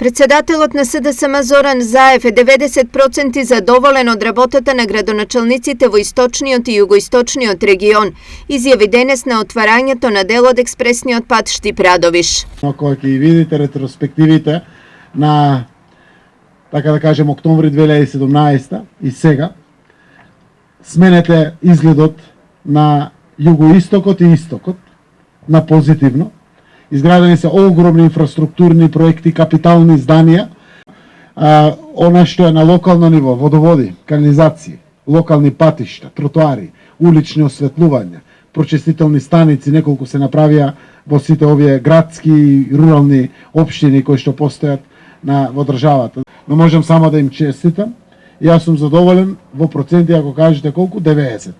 Председателот на СДСМ Зоран Заев е 90% задоволен од работата на градоначалниците во источниот и југоисточниот регион, изјави денес на отварањето на дел од експресниот пат Штип-Радовиш. Кога ќе видите ретроспективите на, така да кажем, октомври 2017 и сега, сменете изгледот на југоистокот и истокот на позитивно. Изградени се огромни инфраструктурни проекти, капитални зданија. Она што е на локално ниво, водоводи, канализации, локални патишта, тротоари, улични осветлувања, прочистителни станици, неколку се направија во сите овие градски и рурални општини кои што постојат во државата. Но можам само да им честитам. Јас сум задоволен во проценти, ако кажете колку, 90%.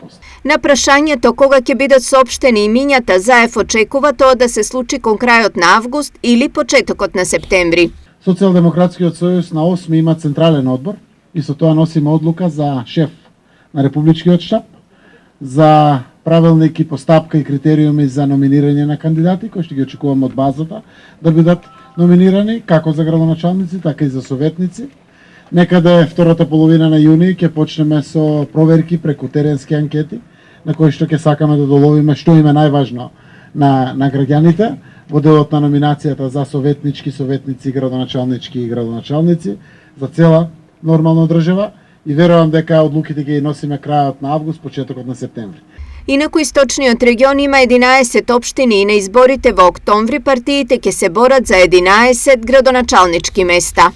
На прашањето кога ќе бидат соопштени имињата, Заев очекува тоа да се случи кон крајот на август или почетокот на септември. Социјалдемократскиот сојуз на 8 има централен одбор и со тоа носиме одлука за шеф на Републичкиот штаб, за правилник и постапка и критериуми за номинирање на кандидати, кои што ги очекуваме од базата да бидат номинирани, како за градоначалници, така и за советници. Некаде втората половина на јуни ќе почнеме со проверки преку теренски анкети, на кои што ќе сакаме да доловиме што им е најважно на граѓаните во делот на номинацијата за советнички, советници, градоначалнички и градоначалници за цела нормална држава и верувам дека одлуките ќе ги носиме крајот на август, почетокот на септември. Инаку источниот регион има 11 општини и на изборите во октомври партиите ќе се борат за 11 градоначалнички места.